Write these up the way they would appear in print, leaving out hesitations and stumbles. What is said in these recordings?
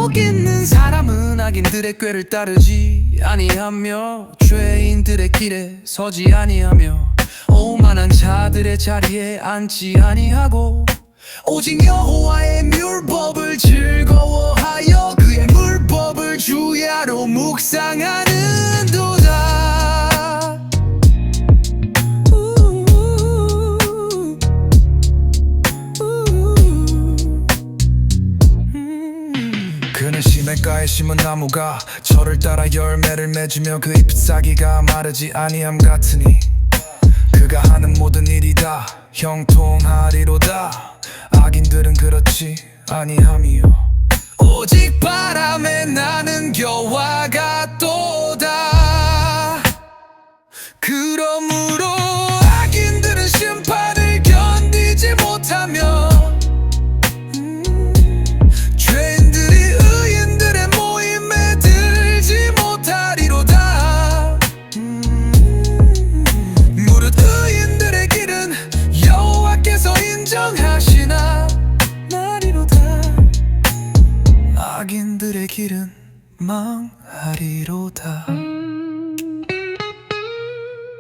복 있는 사람은 악인들의 꾀를 따르지 아니하며 죄인들의 길에 서지 아니하며 오만한 자들의 자리에 앉지 아니하고 오직 여호와의 율법을 즐거워하여 그의 율법을 주야로 묵상하는도다. 그는 시냇가에 심은 나무가 철을 따라 열매를 맺으며 그 잎사귀가 마르지 아니함 같으니 그가 하는 모든 일이 다 형통하리로다. 악인들은 그렇지 아니함이요 오직 바람에 나는 겨와 같도다. 그러므로 악인들은 심판을 견디지 못하며 죄인들이 의인들의 모임에 들지 못하리로다. 무릇 의인들의 길은 여호와께서 인정하시나 나리로다. 악인들의 길은 망하리로다.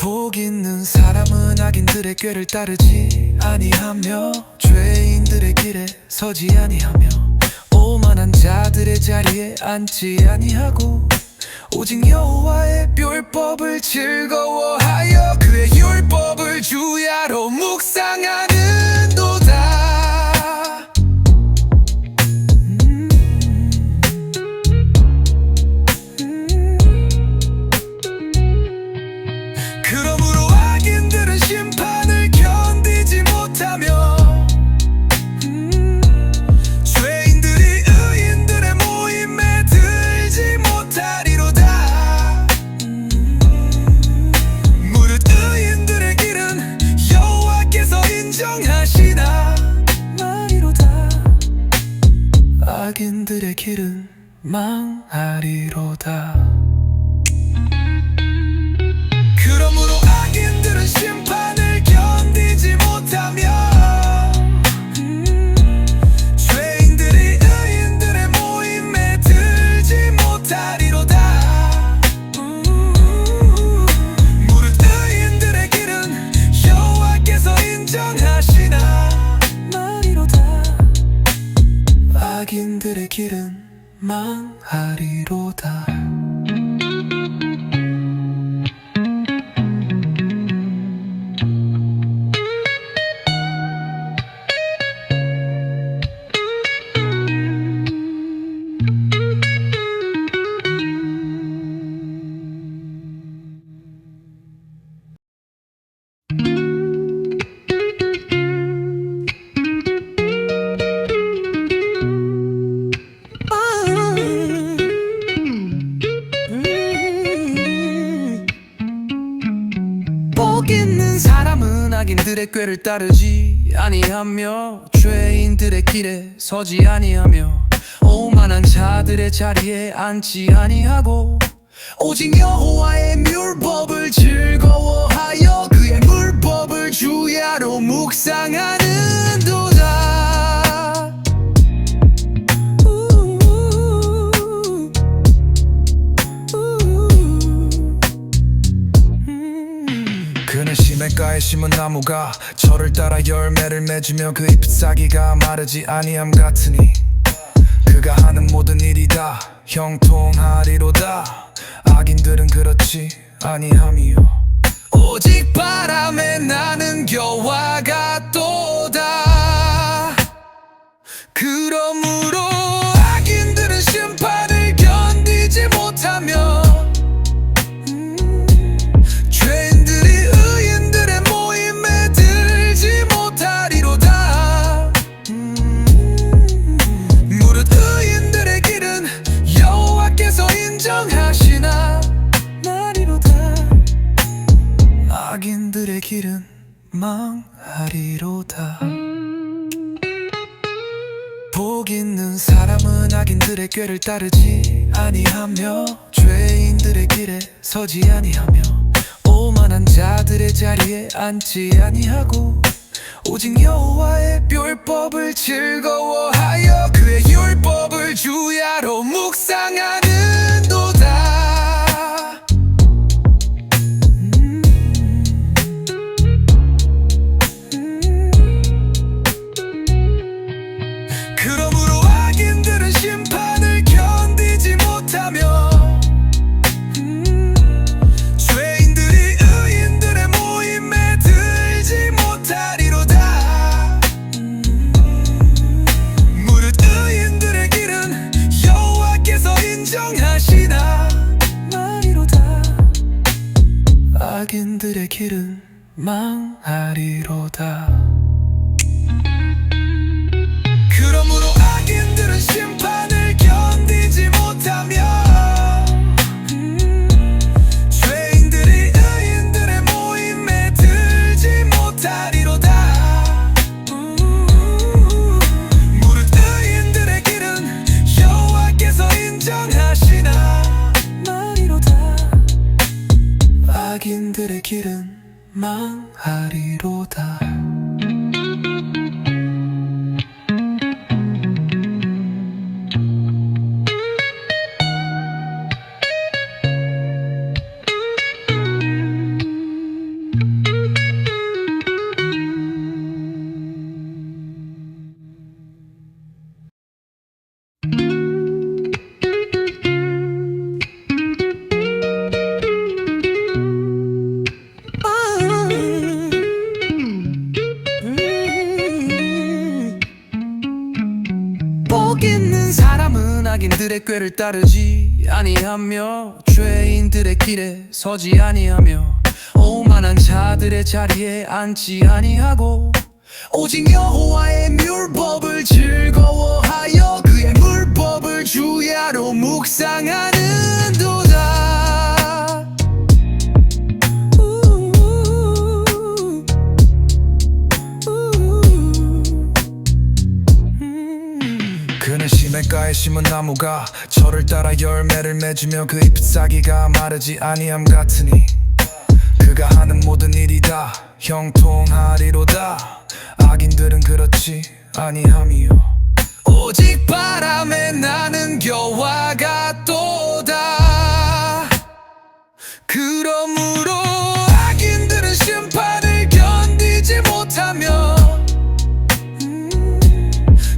복 있는 사람은 악인들의 꾀를 따르지 아니하며 죄인들의 길에 서지 아니하며 오만한 자들의 자리에 앉지 아니하고 오직 여호와의 율법을 즐거워하여 그의 율법을 주야로 묵상하는도다. 그러므로 악인들은 심판을 견디지 못하며 죄인들이 의인들의 모임에 들지 못하리로다. 무릇 의인들의 길은 여호와께서 인정하시나 말이로다. 악인들의 길은 망하리로다. 그러므로 악인들은 심판을 견디지 못하며 죄인들이 의인들의 모임에 들지 못하리로다. 무릇 의인들의 길은 여호와께서 인정하시나 말이로다. 악인들의 길은 망하리로다. 복 있는 사람은 악인들의 꾀를 따르지 아니하며 죄인들의 길에 서지 아니하며 오만한 자들의 자리에 앉지 아니하고 오직 여호와의 율법을 즐거워하여 그의 율법을 주야로 묵상하는도다. 그는 시냇가에 심은 나무가 철을 따라 열매를 맺으며 그 잎사귀가 마르지 아니함 같으니 그가 하는 모든 일이 다 형통하리로다. 악인들은 그렇지 아니함이요 오직 바람에 나는 겨와 같도다. 그러므로 악인들은 심판을 견디지 못하며 죄인들이 의인들의 모임에 들지 못하리로다. 무릇 의인들의 길은 여호와께서 인정하시나 말이로다. 악인들의 길은 망하리로다. 복 있는 사람은 악인들의 꾀를 따르지 아니하며 죄인들의 길에 서지 아니하며 오만한 자들의 자리에 앉지 아니하고 오직 여호와의 율법을 즐거워하여 그의 율법을 주야로 망하리로다. 그러므로 악인들은 심판을 견디지 못하며 죄인들이 의인들의 모임에 들지 못하리로다. 무릇 의인들의 길은 여호와께서 인정하시나 말이로다. 악인들의 길은 망하리로다. 복 있는 사람은 악인들의 꾀를 따르지 아니하며 죄인들의 길에 서지 아니하며 오만한 자들의 자리에 앉지 아니하고 오직 여호와의 율법을 즐거워하여 그의 율법을 주야로 묵상하는도다. 그는 시냇가에 심은 나무가 철을 따라 열매를 맺으며 그 잎사귀가 마르지 아니함 같으니 그가 하는 모든 일이 다 형통하리로다. 악인들은 그렇지 아니함이요 오직 바람에 나는 겨와 같도다. 그러므로 악인들은 심판을 견디지 못하며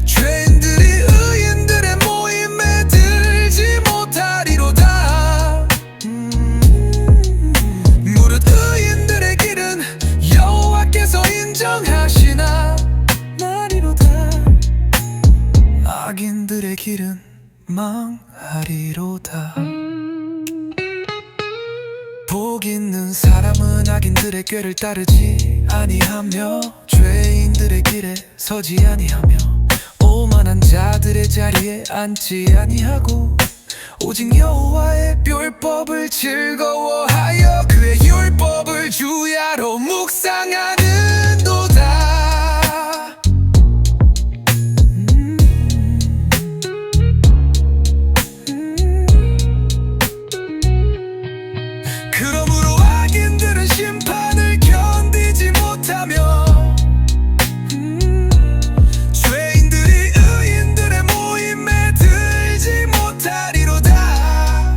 죄인들이 의인들의 모임에 들지 못하리로다. 무릇 의인들의 길은 여호와께서 인정하시나 말이로다. 악인들의 길은 망하리로다. 복 있는 사람은 악인들의 꾀를 따르지 아니하며 죄인들의 길에 서지 아니하며 오만한 자들의 자리에 앉지 아니하고 오직 여호와의 율법을 즐거워하여 그의 율법을 주야로 묵상하는도다. 그러므로 악인들은 심판을 견디지 못하며 죄인들이 의인들의 모임에 들지 못하리로다.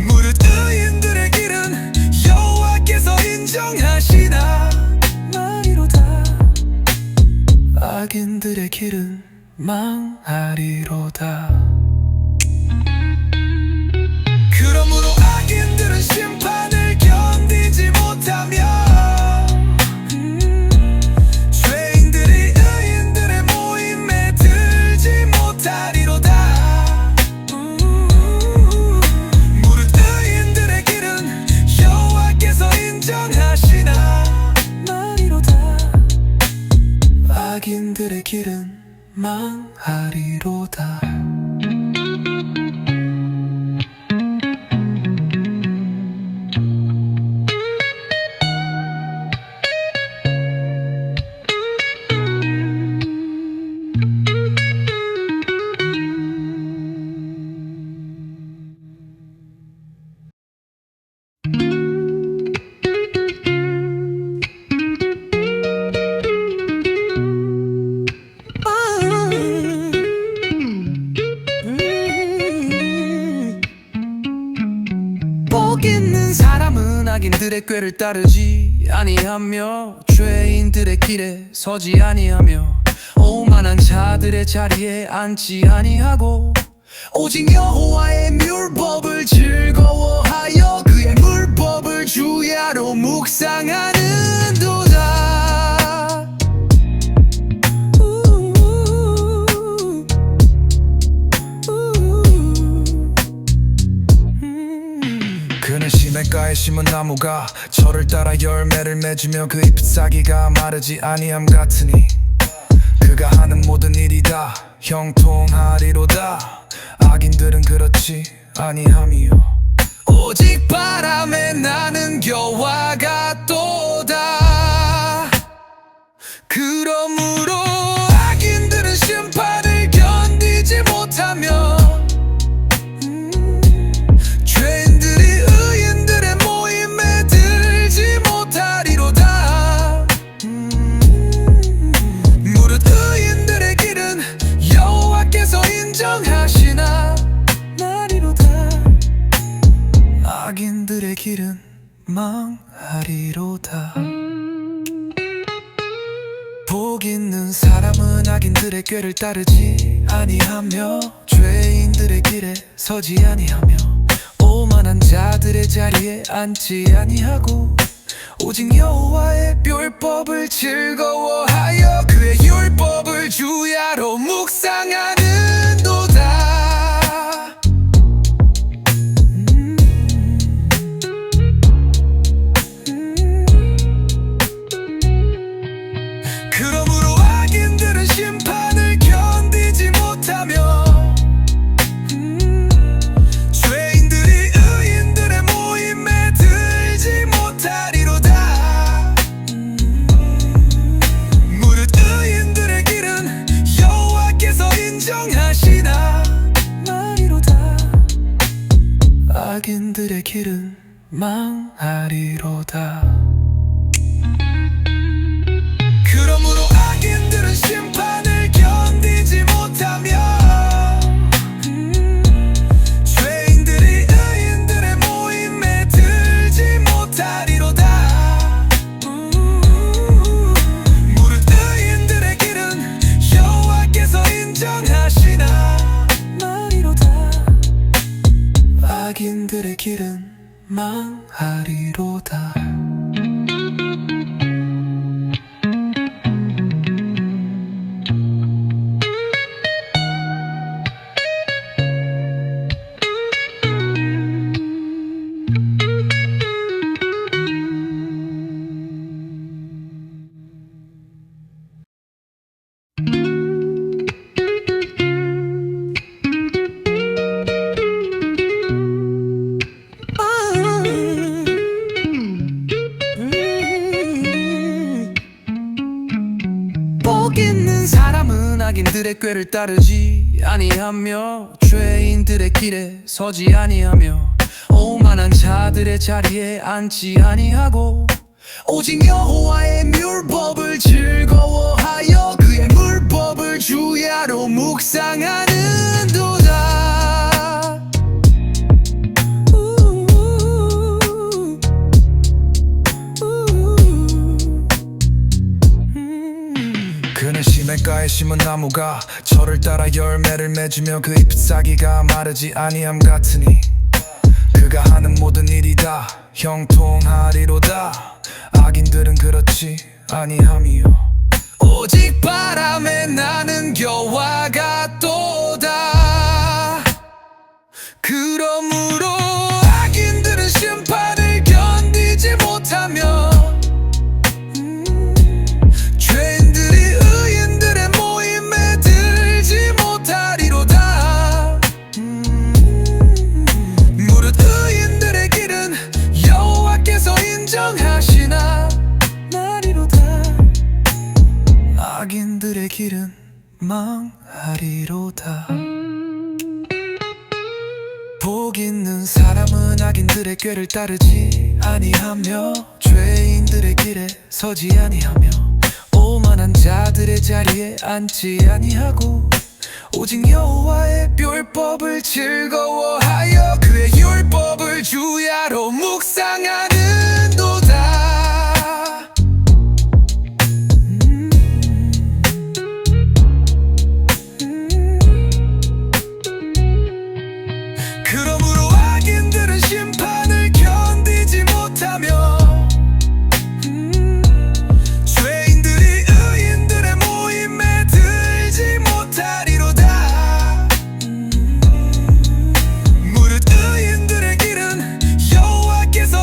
무릇 의인들의 길은 여호와께서 인정하시나 말이로다. 악인들의 길은 망하리로다. 그러므로 악인들은 심판을 견디지 못하며 죄인들이 의인들의 모임에 들지 못하리로다. 무릇 의인들의 길은 여호와께서 인정하시나 말이로다. 악인들의 길은 망하리로다. 복 있는 사람은 악인들의 꾀를 따르지 아니하며 죄인들의 길에 서지 아니하며 오만한 자들의 자리에 앉지 아니하고 오직 여호와의 율법을 즐거워하여 그의 율법을 주야로 묵상하는도다. 그는 시냇가에 시냇가에 심은 나무가 저를 따라 열매를 맺으며 그 잎사귀가 마르지 아니함 같으니 그가 하는 모든 일이 다 형통하리로다. 악인들은 그렇지 아니함이요 오직 바람에 나는 겨와가 또다. 그러므로 악인들은 심판을 견디지 못하며 죄인들이 의인들의 모임에 들지 못하리로다. 무릇 의인들의 길은 여호와께서 인정하시나 나리로다. 악인들의 길은 망하리로다. 복 있는 사람은 악인들의 꾀를 따르지 아니하며 죄인들의 길에 서지 아니하며 오만한 자들의 자리에 앉지 아니하고 오직 여호와의 율법을 즐거워하여 그의 율법을 주야로 묵상하는도다. 그러므로 악인들은 심판을 견디지 못하며 죄인들이 의인들의 모임에 들지 못하리로다. 무릇 의인들의 길은 여호와께서 인정하시나 말이로다. 악인들의 길은 망하리로다. 그러므로 악인들은 심판을 견디지 못하며 죄인들이 의인들의 모임에 들지 못하리로다. 무릇 의인들의 길은 여호와께서 인정하시나 말이로다. 악인들의 길은 망하리로다. 복 있는 사람은 악인들의 꾀를 따르지 아니하며 죄인들의 길에 서지 아니하며 오만한 자들의 자리에 앉지 아니하고 오직 여호와의 율법을 즐거워하여 그의 율법을 주야로 묵상하는도다. 그는 시냇가에 심은 나무가 저를 따라 열매를 맺으며 그 잎사귀가 마르지 아니함 같으니 그가 하는 모든 일이 다 형통하리로다. 악인들은 그렇지 아니함이요 오직 바람에 나는 겨와가 또다. 그러므로 악인들은 심판을 견디지 못하며 죄인들이 의인들의 모임에 들지 못하리로다. 무릇 의인들의 길은 여호와께서 인정하시나 말이로다. 악인들의 길은 망하리로다. 복 있는 사람은 악인들의 꾀를 따르지 아니하며 죄인들의 길에 서지 아니하며 오만한 자들의 자리에 앉지 아니하고 오직 여호와의 율법을 즐거워하여 그의 율법을 주야로 묵상하는도다. 그러므로 악인들은 심판을 견디지 못하며 죄인들이 의인들의 모임에 들지 못하리로다. 무릇 의인들의 길은 여호와께서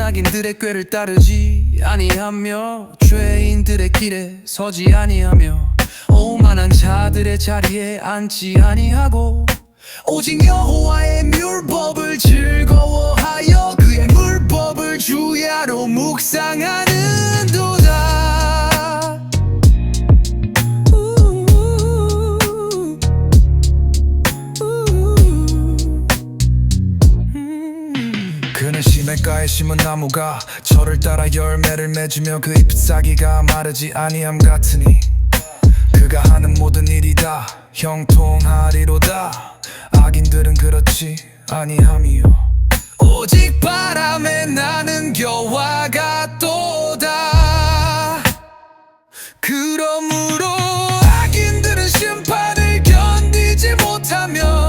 악인들의 꾀를 따르지 아니하며 죄인들의 길에 서지 아니하며 오만한 자들의 자리에 앉지 아니하고 오직 여호와의 율법을 즐거워하여 그의 율법을 주야로 묵상하는도다. 그는 시냇가에 심은 나무가 철을 따라 열매를 맺으며 그 잎사귀가 마르지 아니함 같으니 그가 하는 모든 일이 다 형통하리로다. 악인들은 그렇지 아니함이요 오직 바람에 나는 겨와 같도다. 그러므로 악인들은 심판을 견디지 못하며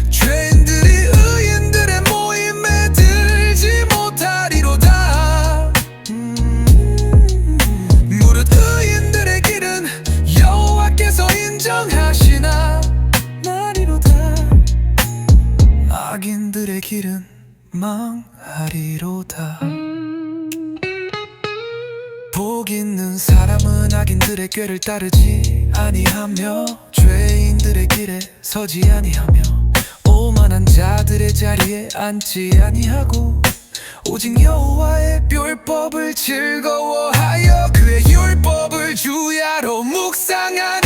죄인들이 의인들의 모임에 들지 못하리로다. 무릇 의인들의 길은 여호와께서 인정하시나 나리로다. 악인들의 길은 망하리로다. 복 있는 사람은 악인들의 꾀를 따르지 아니하며 죄인들의 길에 서지 아니하며 오만한 자들의 자리에 앉지 아니하고 오직 여호와의 율법을 즐거워하여 그의 율법을 주야로 묵상하는도다.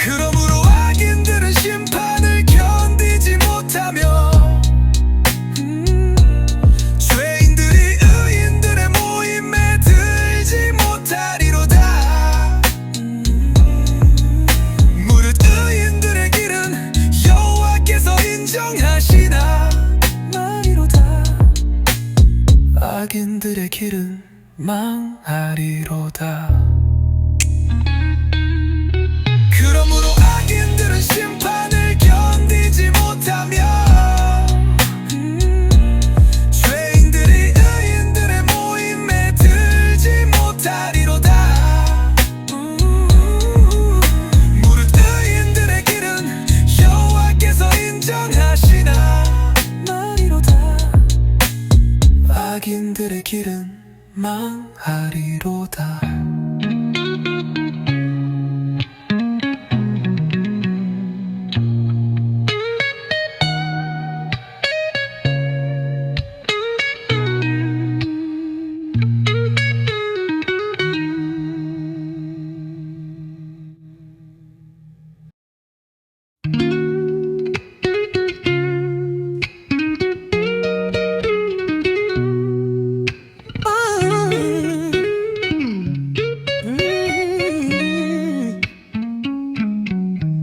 그러므로 악인들은 심판을 견디지 못하며 죄인들이 의인들의 모임에 들지 못하리로다. 무릇 의인들의 길은 여호와께서 인정하시나 말이로다. 악인들의 길은 망하리로다. 그러므로 악인들은 심판을 견디지 못하며 죄인들이 의인들의 모임에 들지 못하리로다. 무릇 의인들의 길은 여호와께서 인정하시나 말이로다. 악인들의 길은 망하리로다.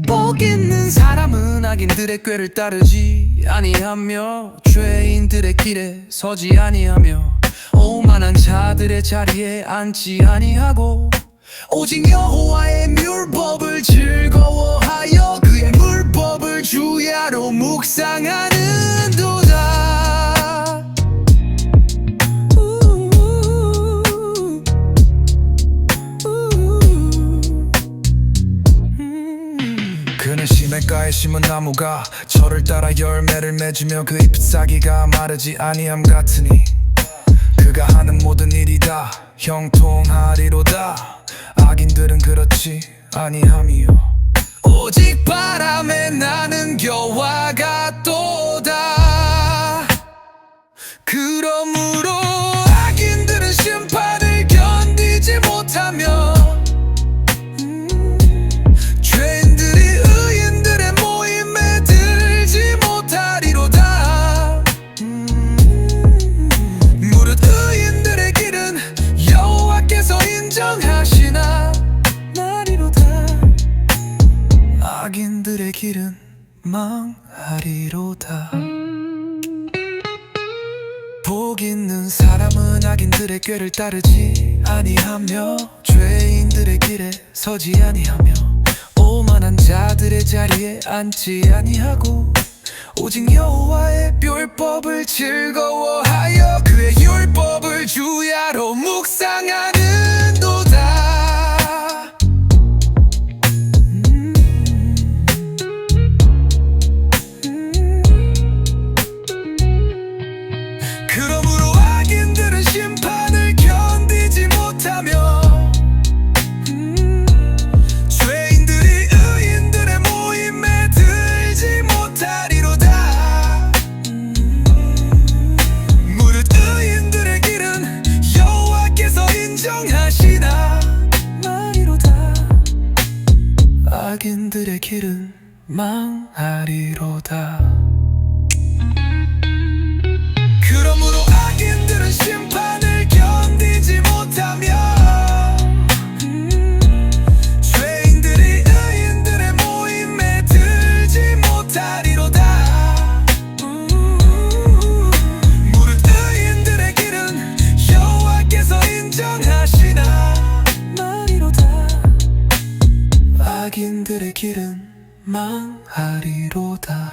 복 있는 사람은 악인들의 꾀를 따르지 아니하며 죄인들의 길에 서지 아니하며 오만한 자들의 자리에 앉지 아니하고 오직 여호와의 율법을 즐거워하여 그의 율법을 주야로 묵상하는도다. 그는 시냇가에 심은 나무가 철을 따라 열매를 맺으며 그 잎사귀가 마르지 아니함 같으니 그가 하는 모든 일이 다 형통하리로다. 악인들은 그렇지 아니함이요 오직 바람에 나는 겨와 같도다. 그러므로 악인들은 심판을 견디지 못하며 죄인들이 의인들의 모임에 들지 못하리로다. 무릇 의인들의 길은 여호와께서 인정하시나 말이로다. 악인들의 길은 망하리로다. 복 있는 사람은 악인들의 꾀를 따르지 아니하며 죄인들의 길에 서지 아니하며 오만한 자들의 자리에 앉지 아니하고 오직 여호와의 율법을 즐거워하여 그의 율법을 주야로 묵상하는 망하리로다. 그러므로 악인들은 심판을 견디지 못하며 죄인들이 의인들의 모임에 들지 못하리로다. 무릇 의인들의 길은 여호와께서 인정하시나 말이로다. 악인들의 길은 망하리로다.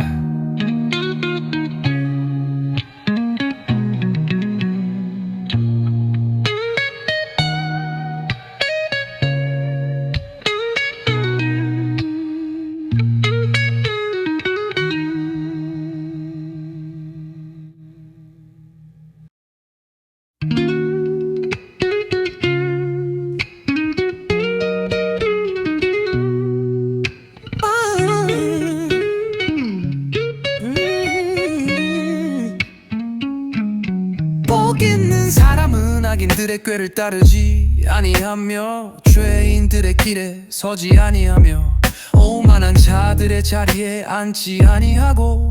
복 있는 사람은 악인들의 꾀를 따르지 아니하며 죄인들의 길에 서지 아니하며 오만한 자들의 자리에 앉지 아니하고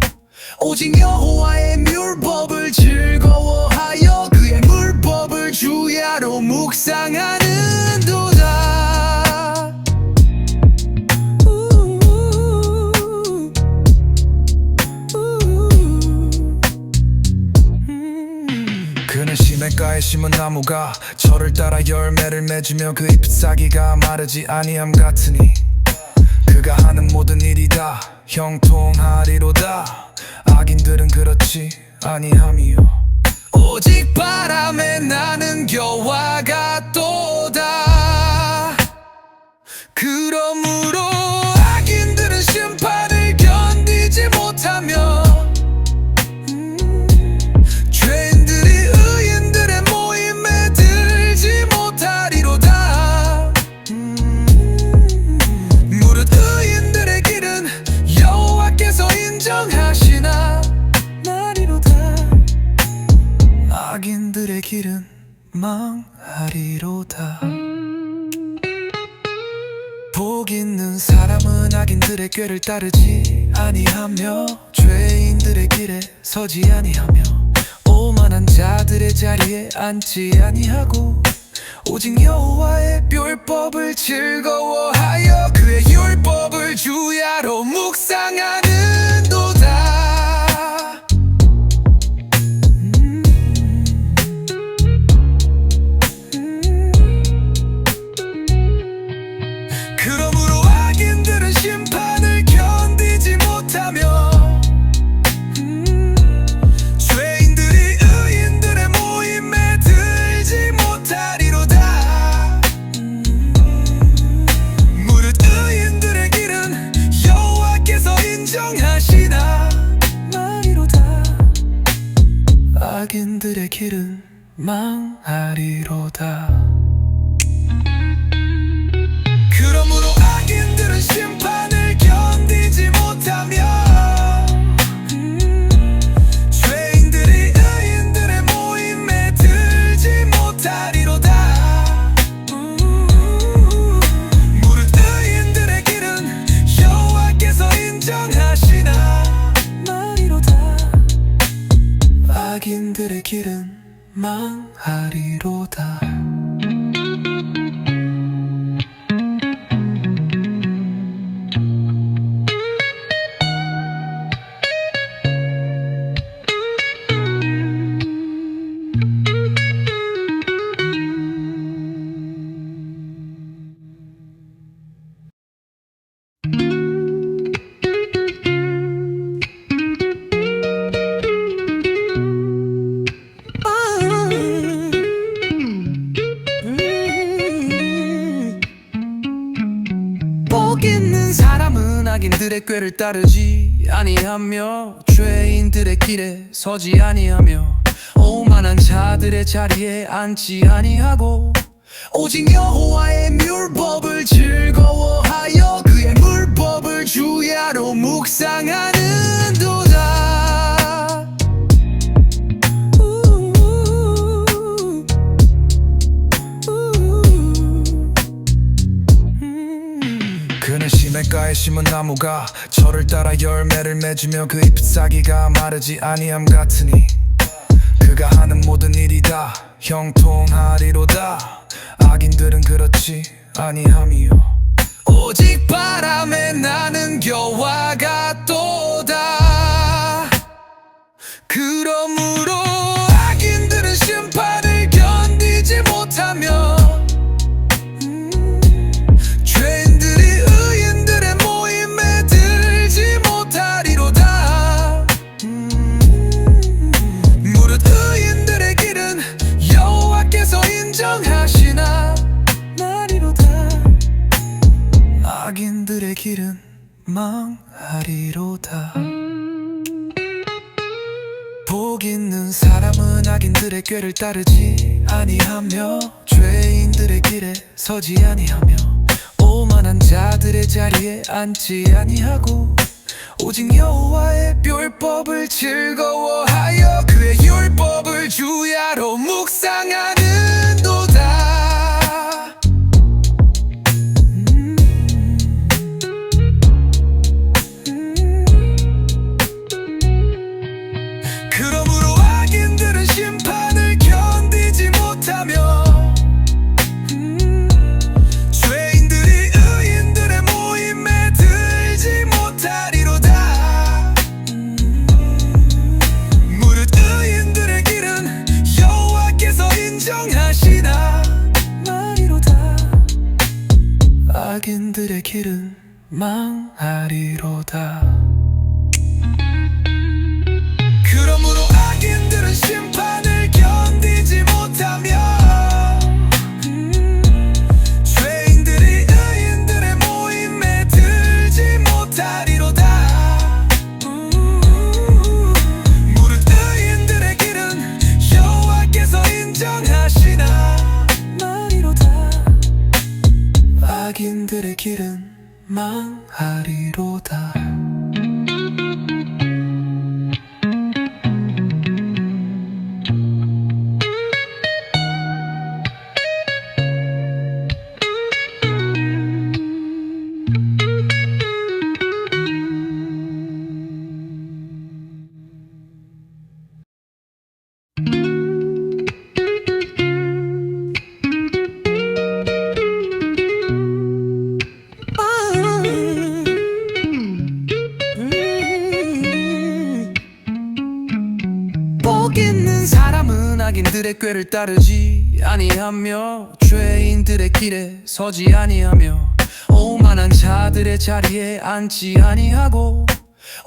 오직 여호와의 율법을 즐거워하여 그의 율법을 주야로 묵상하는도다. 그는 시냇가에 심은 나무가 철을 따라 열매를 맺으며 그 잎사귀가 마르지 아니함 같으니 그가 하는 모든 일이 다 형통하리로다. 악인들은 그렇지 아니함이요 오직 바람에 나는 겨와 같도다. 그러므로 악인들은 심판을 견디지 못하며 죄인들이 의인들의 모임에 들지 못하리로다. 무릇 의인들의 길은 여호와께서 인정하시나 말이로다. 악인들의 길은 망하리로다. 복 있는 사람은 악인들의 꾀를 따르지 아니하며 죄인들의 길에 서지 아니하며 오만한 자들의 자리에 앉지 아니하고 오직 여호와의 율법을 즐거워하여 그의 율법을 주야로 묵상하는도다. 그러므로 악인들은 심판을 견디지 못하며 죄인들이 의인들의 모임에 들지 못하리로다. 무릇 의인들의 길은 여호와께서 인정하시나 말이로다. 악인들의 길은 망하리로다. 그러므로 악인들은 심판을 견디지 못하며 죄인들이 의인들의 모임에 들지 못하리로다. 무릇 의인들의 길은 여호와께서 인정하시나 말이로다. 악인들의 길은 망하리로다. 복 있는 사람은 악인들의 꾀를 따르지 아니하며 죄인들의 길에 서지 아니하며 오만한 자들의 자리에 앉지 아니하고 오직 여호와의 율법을 즐거워하여 그의 율법을 주야로 묵상하는도다. 그는 시냇가에 심은 나무가 저를 따라 열매를 맺으며 그 잎사귀가 마르지 아니함 같으니 그가 하는 모든 일이 다 형통하리로다. 악인들은 그렇지 아니함이요 오직 바람에 나는 겨와 같도다. 그러므로 악인들은 심판을 견디지 못하며 죄인들이 의인들의 모임에 들지 못하리로다. 무릇 의인들의 길은 여호와께서 인정하시나 말이로다. 악인들의 길은 망하리로다. 복 있는 사람은 악인들의 꾀를 따르지 아니하며 죄인들의 길에 서지 아니하며 오만한 자들의 자리에 앉지 아니하고 오직 여호와의 율법을 즐거워하여 그의 율법을 주야로 묵상하는도다. 그러므로 악인들은 심판을 견디지 못하며 죄인들이 의인들의 모임에 들지 못하리로다. 무릇 의인들의 길은 여호와께서 인정하시나 말이로다. 악인들의 길은 망하리로다. 그러므로 악인들은 심판을 견디지 못하며 죄인들이 의인들의 모임에 들지 못하리로다. 무릇 의인들의 길은 여호와께서 인정하시나 말이로다. 악인들의 길은 망하리로다. 복 있는 사람은 악인들의 꾀를 따르지 아니하며 죄인들의 길에 서지 아니하며 오만한 자들의 자리에 앉지 아니하고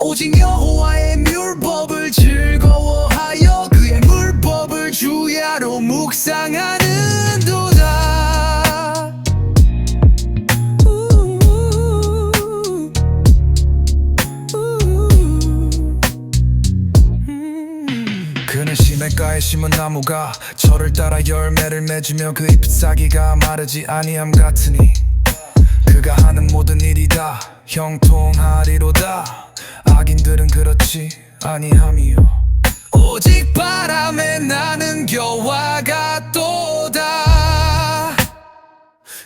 오직 여호와의 율법을 즐거워하여 그의 율법을 주야로 묵상하는도다. 그는 시냇가에 심은 나무가 저를 따라 열매를 맺으며 그 잎사귀가 마르지 아니함 같으니 그가 하는 모든 일이 다 형통하리로다. 악인들은 그렇지 아니함이요 오직 바람에 나는 겨와 같도다.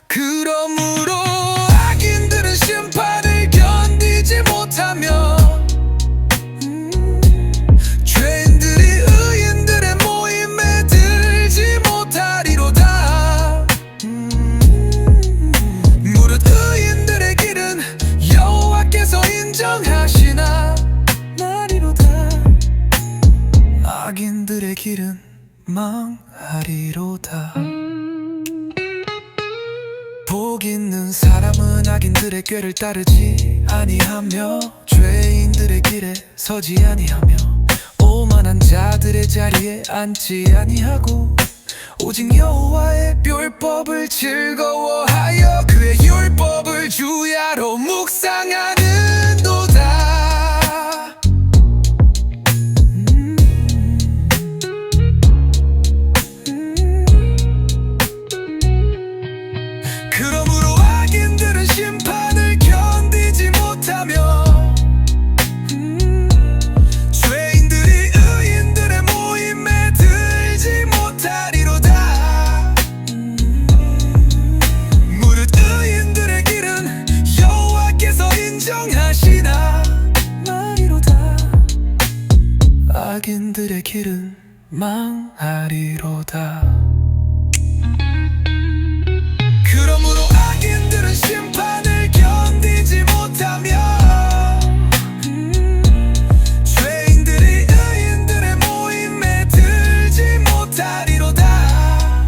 그러므로 악인들은 심판을 견디지 못하며 죄인들이 의인들의 모임에 들지 못하리로다. 무릇 의인들의 길은 여호와께서 인정하시나 말이로다. 악인들의 길은 망하리로다. 복 있는 사람은 악인들의 꾀를 따르지 아니하며 죄인들의 길에 서지 아니하며 오만한 자들의 자리에 앉지 아니하고 오직 여호와의 율법을 즐거워하여 그의 율법을 주야로 묵상하는도다. 그러므로 악인들은 심판을 견디지 못하며 죄인들이 의인들의 모임에 들지 못하리로다. 무릇 의인들의 길은 여호와께서 인정하시나 망하리로다. 그러므로 악인들은 심판을 견디지 못하며 죄인들이 의인들의 모임에 들지 못하리로다.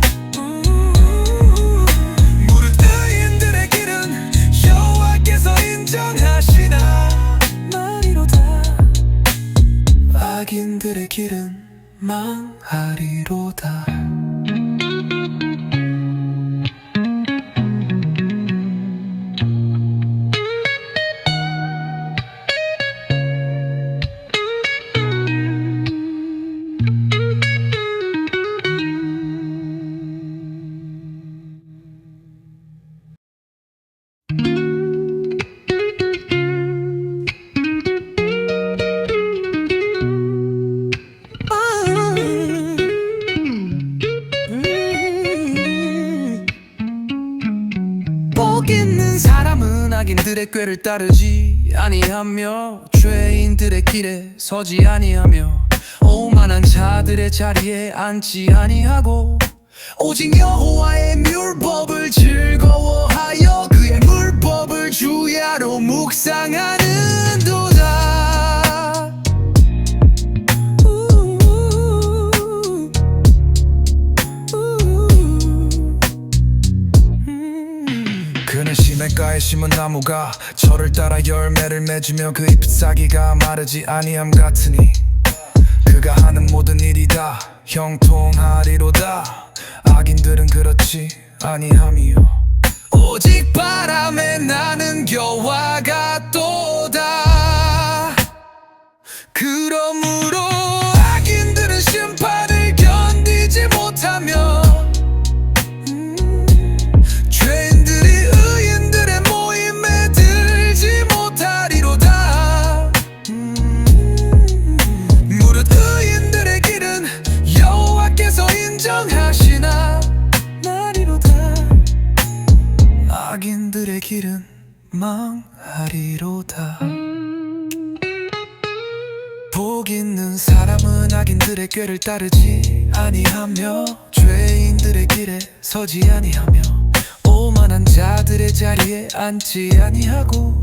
무릇 의인들의 길은 여호와께서 인정하시나 말이로다. 악인들의 길은 망하리로다. 복 있는 사람은 악인들의 꾀를 따르지 아니하며 죄인들의 길에 서지 아니하며 오만한 자들의 자리에 앉지 아니하고 오직 여호와의 율법을 즐거워하여 그의 율법을 주야로 묵상하는도다. 그는 시냇가에 심은 나무가 철을 따라 열매를 맺으며 그 잎사귀가 마르지 아니함 같으니 그가 하는 모든 일이 다 형통하리로다. 악인들은 그렇지 아니함이요 오직 바람에 나는 겨와 같도다. 그러므로 악인들은 심판을 견디지 못하며 죄인들이 의인들의 모임에 들지 못하리로다. 무릇 의인들의 길은 여호와께서 인정하시나 말이로다. 악인들의 길은 망하리로다. 복 있는 사람은 악인들의 꾀를 따르지 아니하며 죄인들의 길에 서지 아니하며 오만한 자들의 자리에 앉지 아니하고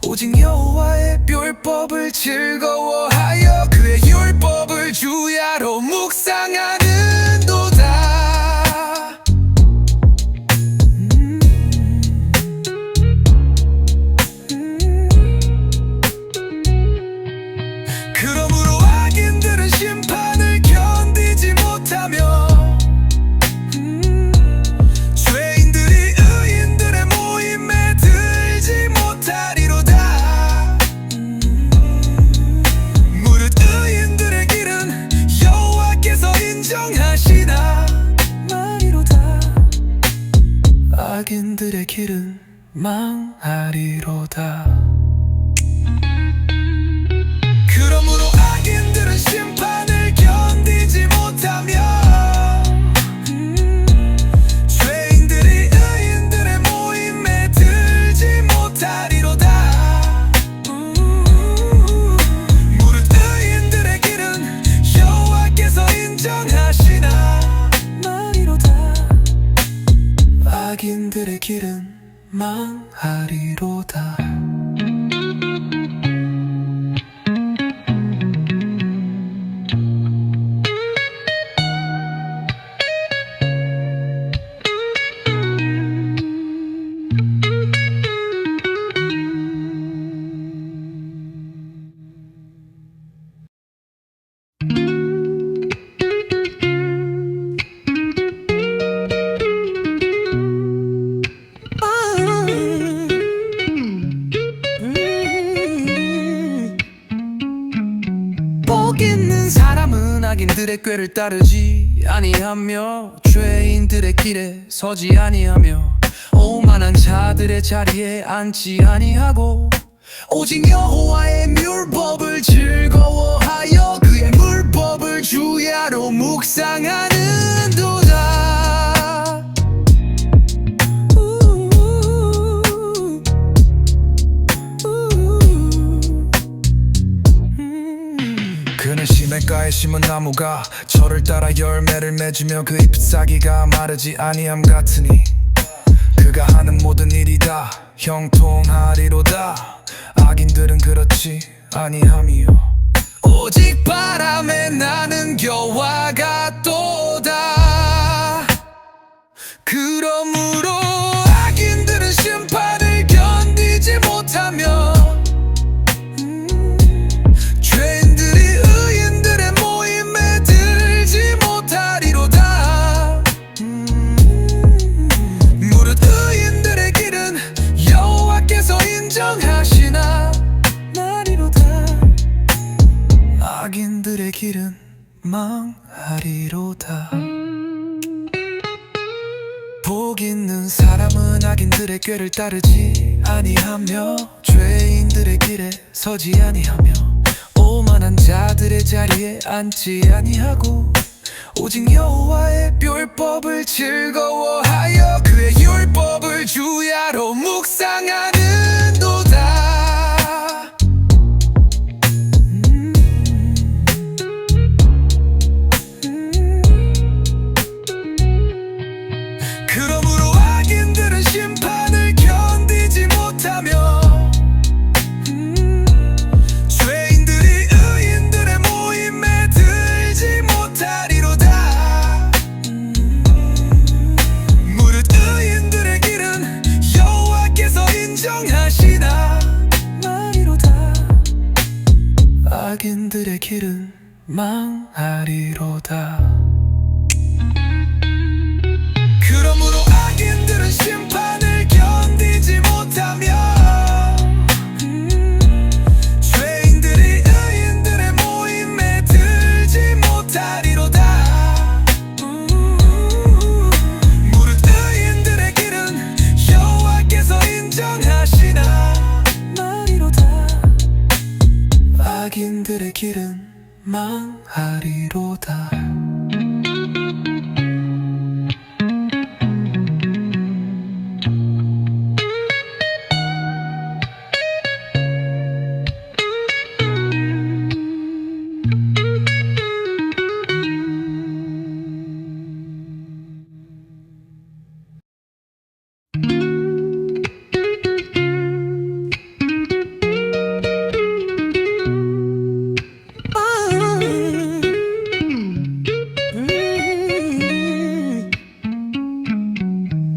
오직 여호와의 율법을 즐거워하여 그의 율법을 주야로 묵상하는도다. 그러므로 악인들은 심판을 견디지 못하며 죄인들이 의인들의 모임에 들지 못하리로다. 무릇 의인들의 길은 여호와께서 인정하시나 말이로다. 악인들의 길은 망하리로다. 그러므로 악인들은 심판을 견디지 못하며 죄인들이 의인들의 모임에 들지 못하리로다. 무릇 의인들의 길은 여호와께서 인정하시나 말이로다. 악인들의 길은 망하리로다. 복 있는 사람은 악인들의 꾀를 따르지 아니하며 죄인들의 길에 서지 아니하며 오만한 자들의 자리에 앉지 아니하고 오직 여호와의 율법을 즐거워하여 그의 율법을 주야로 묵상하는도다. 그는 시냇가에 심은 나무가 저를 따라 열매를 맺으며 그 잎사귀가 마르지 아니함 같으니 그가 하는 모든 일이 다 형통하리로다. 악인들은 그렇지 아니함이요 오직 바람에 나는 겨와 같도다. 그러므로 악인들은 심판을 견디지 못하며 죄인들이 의인들의 모임에 들지 못하리로다. 무릇 의인들의 길은 여호와께서 인정하시나 나리로다. 악인들의 길은 망하리로다. 복 있는 사람은 악인들의 꾀를 따르지 아니하며 죄인들의 길에 서지 아니하며 오만한 자들의 자리에 앉지 아니하고 오직 여호와의 율법을 즐거워하여 그의 율법을 주야로 묵상하는도다. 그러므로 악인들은 심판을 견디지 못하며 죄인들이 의인들의 모임에 들지 못하리로다. 무릇 의인들의 길은 여호와께서 인정하시나 말이로다. 악인들의 길은 망하리로다. 그러므로 악인들은 심판을 견디지 못하며 죄인들이 의인들의 모임에 들지 못하리로다. 무릇 의인들의 길은 여호와께서 인정하시나 말이로다. 악인들의 길은 망하리로다.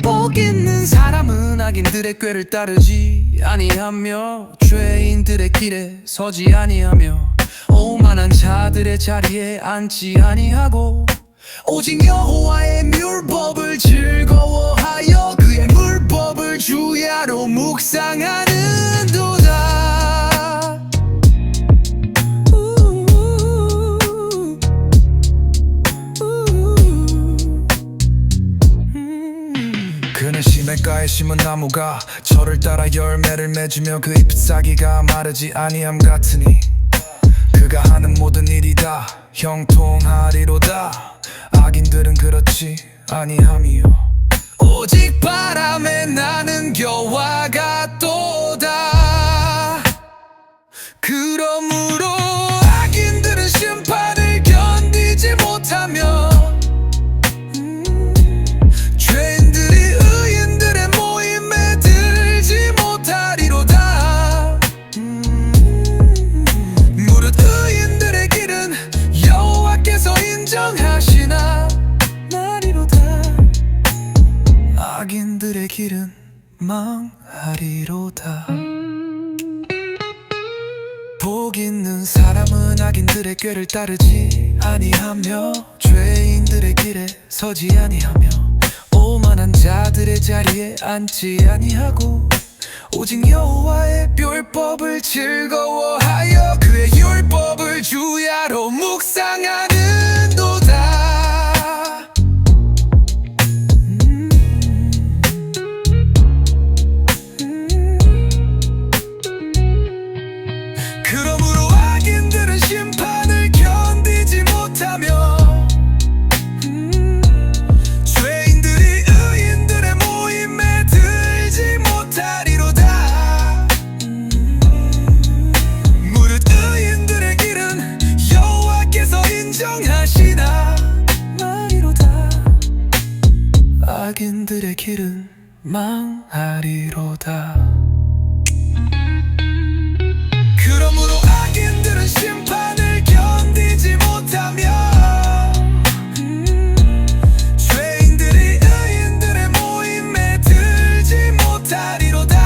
복 있는 사람은 악인들의 꾀를 따르지 아니하며 죄인들의 길에 서지 아니하며 오만한 자들의 자리에 앉지 아니하고 오직 여호와의 율법을 즐거워하여 그의 율법을 주야로 묵상하는도다. 그는 시냇가에 심은 나무가 저를 따라 열매를 맺으며 그 잎사귀가 마르지 아니함 같으니 그가 하는 모든 일이 다 형통하리로다. 악인들은 그렇지 아니함이요 오직 바람에 나는 겨와 같도다. 그러므로 악인들은 심판을 견디지 못하며 죄인들이 의인들의 모임에 들지 못하리로다. 무릇 의인들의 길은 여호와께서 인정하시나 말이로다. 악인들의 길은 망하리로다. 복 있는 사람은 악인들의 꾀를 따르지 아니하며 죄인들의 길에 서지 아니하며 오만한 자들의 자리에 앉지 아니하고 오직 여호와의 율법을 즐거워하여 그의 율법을 주야로 묵상하는도다. 그러므로 악인들은 심판을 견디지 못하며 죄인들이 의인들의 모임에 들지 못하리로다. 무릇 의인들의 길은 여호와께서 인정 망하리로다. 그러므로 악인들은 심판을 견디지 못하며 죄인들이 의인들의 모임에 들지 못하리로다.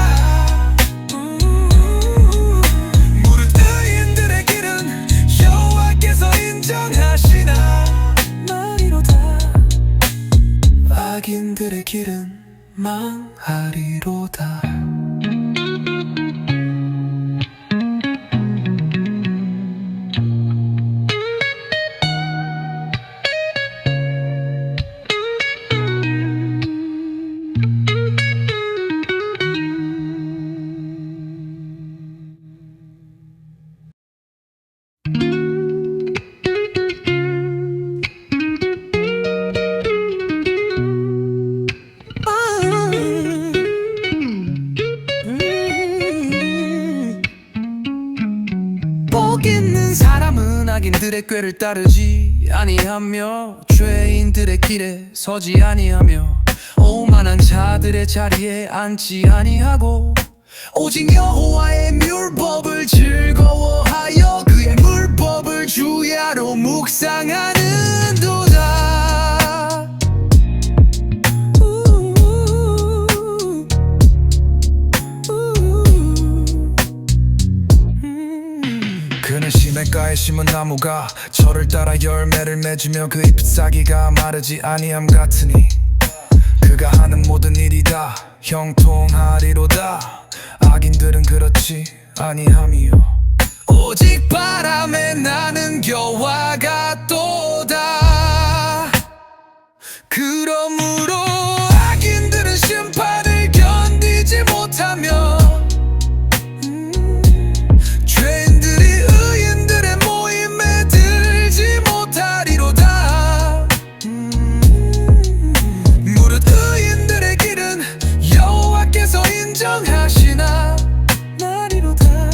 무릇 의인들의 길은 여호와께서 인정하시나 말이로다. 악인들의 길은 망하리로다. 복 있는 사람은 악인들의 꾀를 따르지 아니하며 죄인들의 길에 서지 아니하며 오만한 자들의 자리에 앉지 아니하고 오직 여호와의 율법을 즐거워하여 그의 율법을 주야로 묵상하는도다. 그는 시냇가에 심은 나무가 철을 따라 열매를 맺으며 그 잎사귀가 마르지 아니함 같으니 그가 하는 모든 일이 다 형통하리로다. 악인들은 그렇지 아니함이요 오직 바람에 나는 겨와 같도다. 그러므로 악인들은 심판을 견디지 못하며 죄인들이 의인들의 모임에 들지 못하리로다. 무릇 의인들의 길은 여호와께서 인정하시나 말이로다.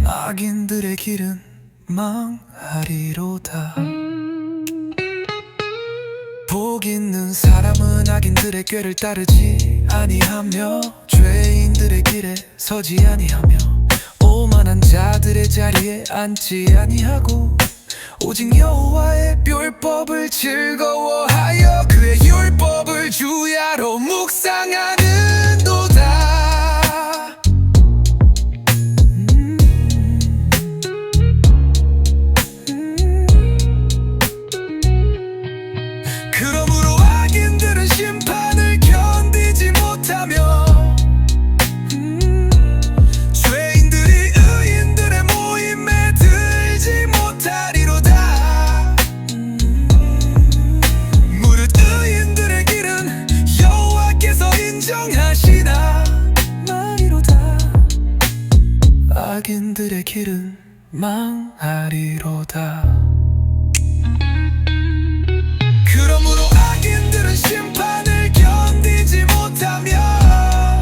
악인들의 길은 망하리로다. 복 있는 사람은 악인들의 꾀를 따르지 아니하며 죄인들의 길에 서지 아니하며 오만한 자들의 자리에 앉지 아니하고 오직 여호와의 율법을 즐거워하여 그의 율법을 주야로 묵상하는도다. 그러므로 악인들은 심판을 견디지 못하며 죄인들이 의인들의 모임에 들지 못하리로다. 무릇 의인들의 길은 여호와께서 인정하시나 말이로다. 악인들의 길은 망하리로다. 그러므로 악인들은 심판을 견디지 못하며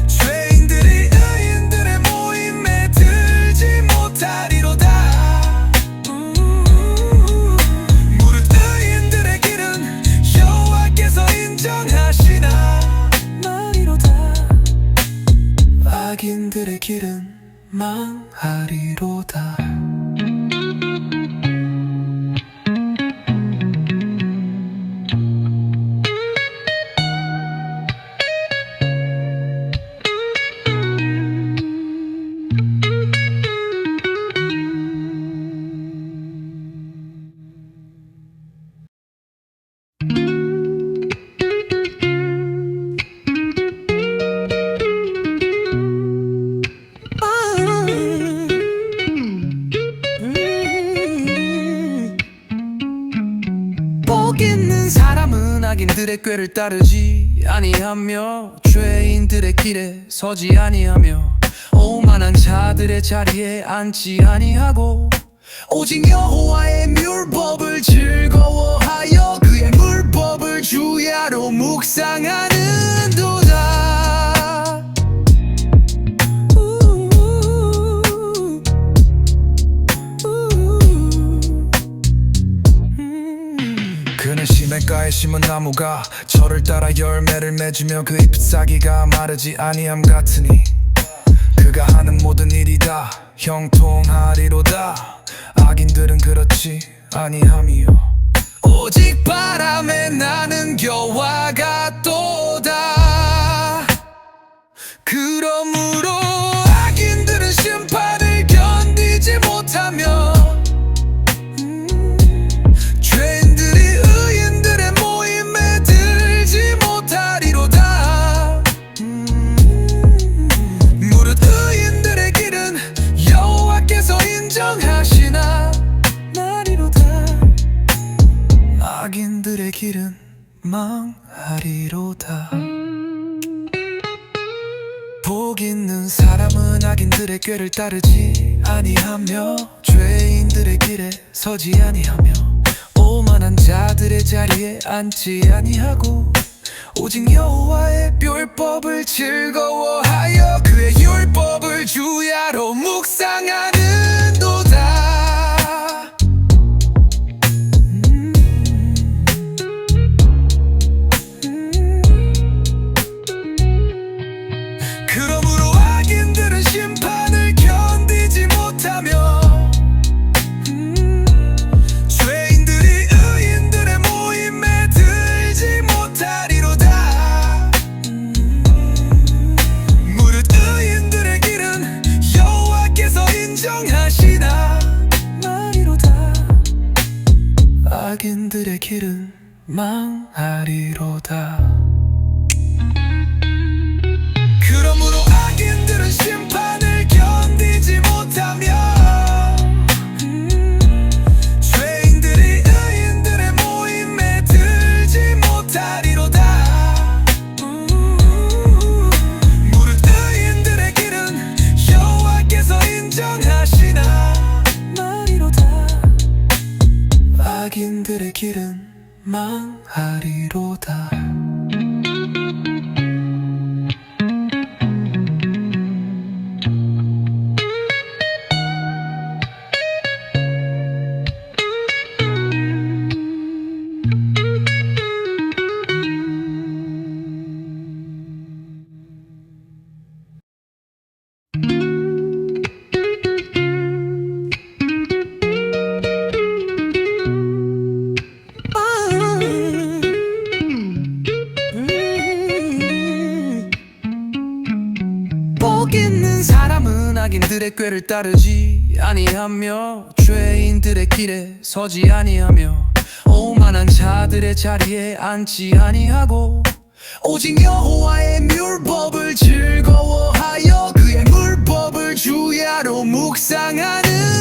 죄인들이 의인들의 모임에 들지 못하리로다. 무릇 의인들의 길은 여호와께서 인정하시나 말이로다. 악인들의 길은 망하리로다. 복 있는 사람은 악인들의 꾀를 따르지 아니하며 죄인들의 길에 서지 아니하며 오만한 자들의 자리에 앉지 아니하고 오직 여호와의 율법을 즐거워하여 그의 율법을 주야로 묵상하는도다. 그는 심해가에 심은 나무가 저를 따라 열매를 맺으며 그 잎사귀가 마르지 아니함 같으니 그가 하는 모든 일이 다 형통하리로다. 악인들은 그렇지 아니함이요 오직 바람에 나는 겨와 같도다. 그러므로 악인들은 심판을 견디지 못하며 죄인들이 의인들의 모임에 들지 못하리로다. 무릇 의인들의 길은 여호와께서 인정하시나 나리로다. 악인들의 길은 망하리로다. 복 있는 사람은 악인들의 꾀를 따르지 아니하며 죄인들의 길에 서지 아니하며 오만한 자들의 자리에 앉지 아니하고 오직 여호와의 율법을 즐거워하여 그의 율법을 주야로 묵상하는도다. 그러므로 악인들은 심판을 견디지 못하며 죄인들이 의인들의 모임에 들지 못하리로다. 무릇 의인들의 길은 여호와께서 인정하시나 말이로다. 악인들의 길은 망하리로다. 그러므로 악인들은 심판을 견디지 못하며 죄인들이 의인들의 모임에 들지 못하리로다. 무릇 의인들의 길은 여호와께서 인정하시나 말이로다. 악인들의 길은 망하리로다. 복 있는 사람은 악인들의 꾀를 따르지 아니하며 죄인들의 길에 서지 아니하며 오만한 자들의 자리에 앉지 아니하고 오직 여호와의 율법을 즐거워하여 그의 율법을 주야로 묵상하는도다.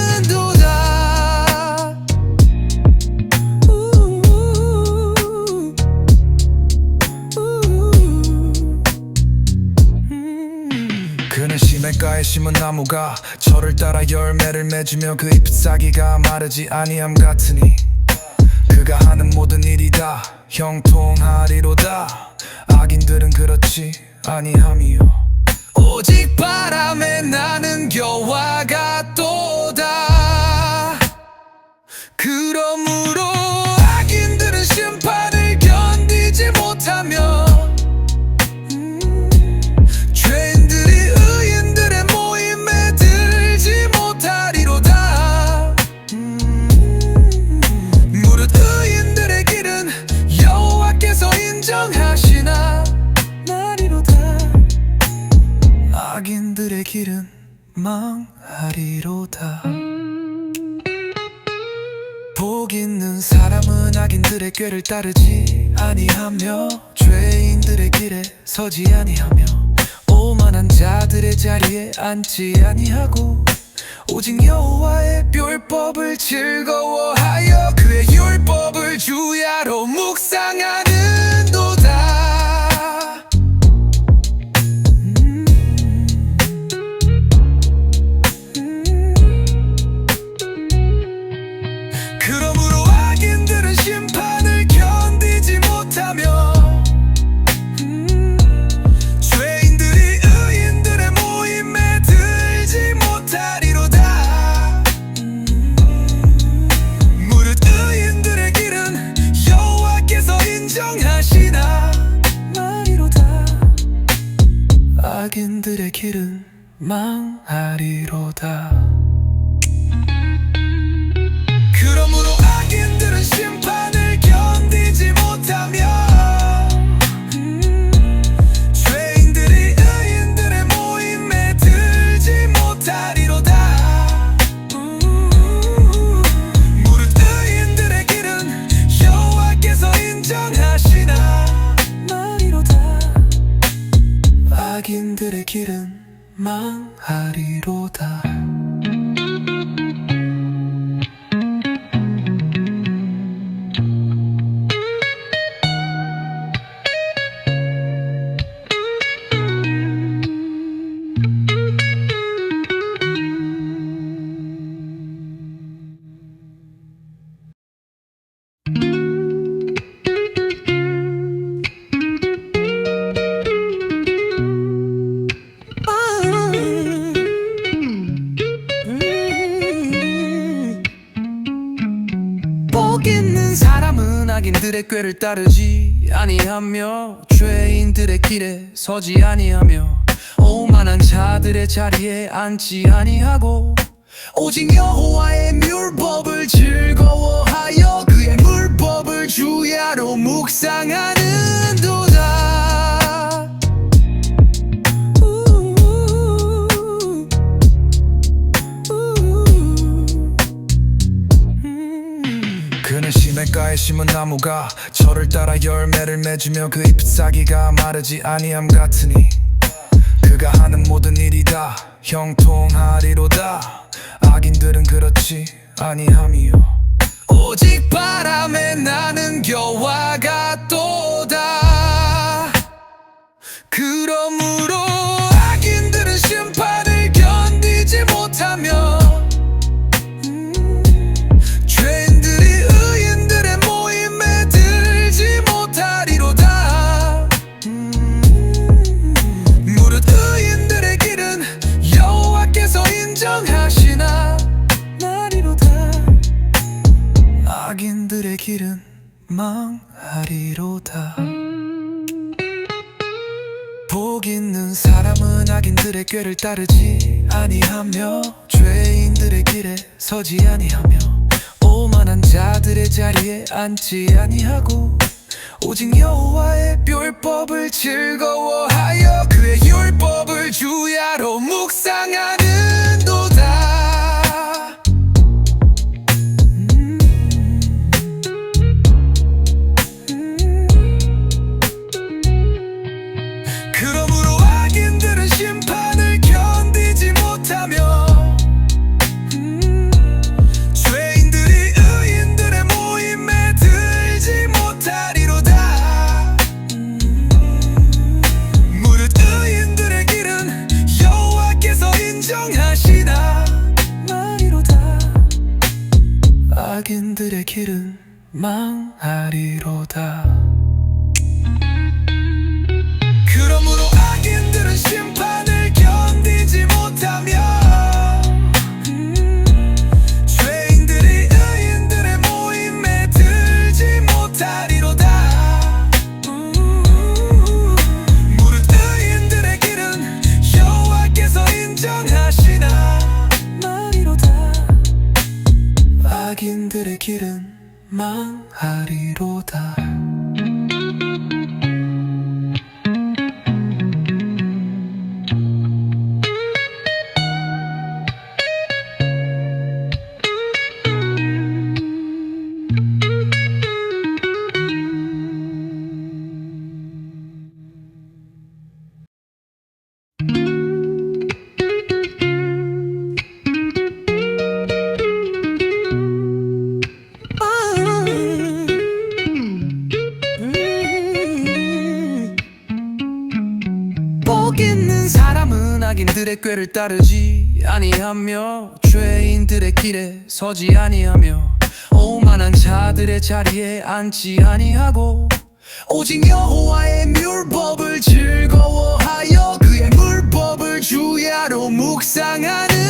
그는 시냇가에 심은 나무가 저를 따라 열매를 맺으며 그 잎사귀가 마르지 아니함 같으니 그가 하는 모든 일이 다 형통하리로다. 악인들은 그렇지 아니함이요 오직 바람에 나는 겨와 같도다. 그러므로 악인들은 심판을 견디지 못하며 죄인들이 의인들의 모임에 들지 못하리로다. 무릇 의인들의 길은 여호와께서 인정하시나 말이로다. 악인들의 길은 망하리로다. 복 있는 사람은 악인들의 꾀를 따르지 아니하며 죄인들의 길에 서지 아니하며 오만한 자들의 자리에 앉지 아니하고 오직 여호와의 율법을 즐거워하여 그의 율법을 주야로 묵상하는도다. 그러므로 악인들은 심판을 견디지 못하며 죄인들이 의인들의 모임에 들지 못하리로다. 망하리로다. 그러므로 악인들은 심판을 견디지 못하며 죄인들이 의인들의 모임에 들지 못하리로다. 무릇 의인들의 길은 여호와께서 인정하시나 말이로다. 악인들의 길은 망하리로다. 복 있는 사람은 악인들의 꾀를 따르지 아니하며 죄인들의 길에 서지 아니하며 오만한 자들의 자리에 앉지 아니하고 오직 여호와의 율법을 즐거워하여 그의 율법을 주야로 묵상하는도다. 그는 시냇가에 심은 나무가 철을 따라 열매를 맺으며 그 잎사귀가 마르지 아니함 같으니 그가 하는 모든 일이 다 형통하리로다. 악인들은 그렇지 아니함이요 오직 바람에 나는 겨와 같도다. 그러므로 악인들은 심판을 견디지 못하며 죄인들이 의인들의 모임에 들지 못하리로다. 무릇 의인들의 길은 여호와께서 인정하시나 말이로다. 악인들의 길은 망하리로다. 복 있는 사람은 악인들의 꾀를 따르지 아니하며 죄인들의 길에 서지 아니하며 오만한 자들의 자리에 앉지 아니하고 오직 여호와의 율법을 즐거워하여 그의 율법을 주야로 묵상하는도다. 그러므로 악인들은 심판을 견디지 못하며 죄인들이 의인들의 모임에 들지 못하리로다. 무릇 의인들의 길은 여호와께서 인정하시나 말이로다. 악인들의 길은 망하리로다. 그러므로 악인들은 심판을 견디지 못하며 죄인들이 의인들의 모임에 들지 못하리로다. 무릇 의인들의 길은 여호와께서 인정하시나 말이로다. 악인들의 길은 망하리로다. 복 있는 사람은 악인들의 꾀를 따르지 아니하며 죄인들의 길에 서지 아니하며 오만한 자들의 자리에 앉지 아니하고 오직 여호와의 율법을 즐거워하여 그의 율법을 주야로 묵상하는도다.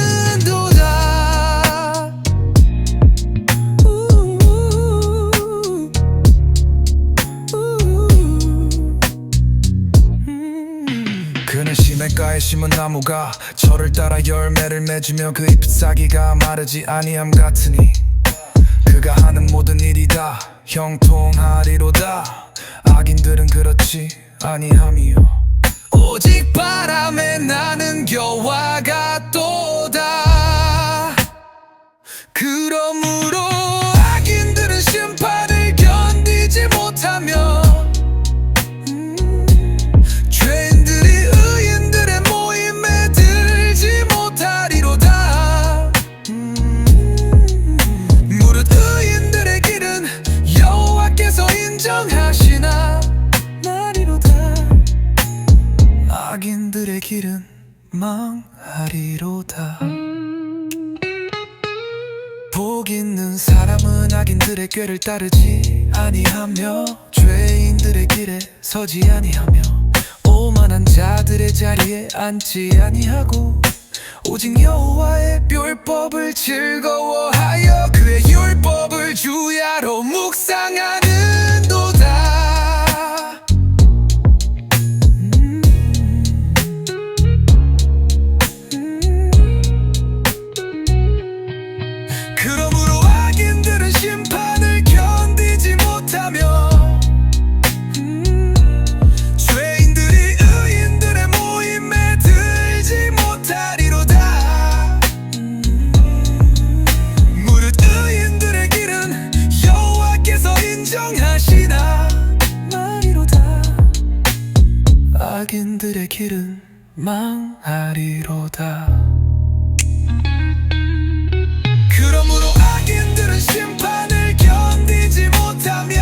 그는 시냇가에 심은 나무가 철을 따라 열매를 맺으며 그 잎사귀가 마르지 아니함 같으니 그가 하는 모든 일이 다 형통하리로다. 악인들은 그렇지 아니함이요 오직 바람에 나는 겨와 같도다. 그러므로 악인들은 심판을 견디지 못하며 죄인들이 의인들의 모임에 들지 못하리로다. 무릇 의인들의 길은 여호와께서 인정하시나 나리로다. 악인들의 길은 망하리로다. 복 있는 사람은 악인들의 꾀를 따르지 아니하며 죄인들의 길에 서지 아니하며 오만한 자들의 자리에 앉지 아니하고 오직 여호와의 율법을 즐거워하여 그의 율법을 주야로 묵상하는도다. 그러므로 악인들은 심판을 견디지 못하며 죄인들이 의인들의 모임에 들지 못하리로다. 무릇 의인들의 길은 여호와께서 인정하시나 말이로다. 악인들의 길은 망하리로다. 그러므로 악인들은 심판을 견디지 못하며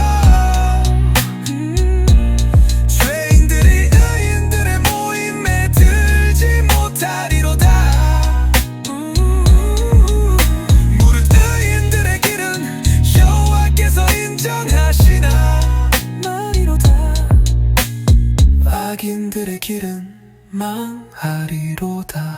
죄인들이 의인들의 모임에 들지 못하리로다. 무릇 의인들의 길은 여호와께서 인정하시나 말이로다. 악인들의 길은 망하리로다.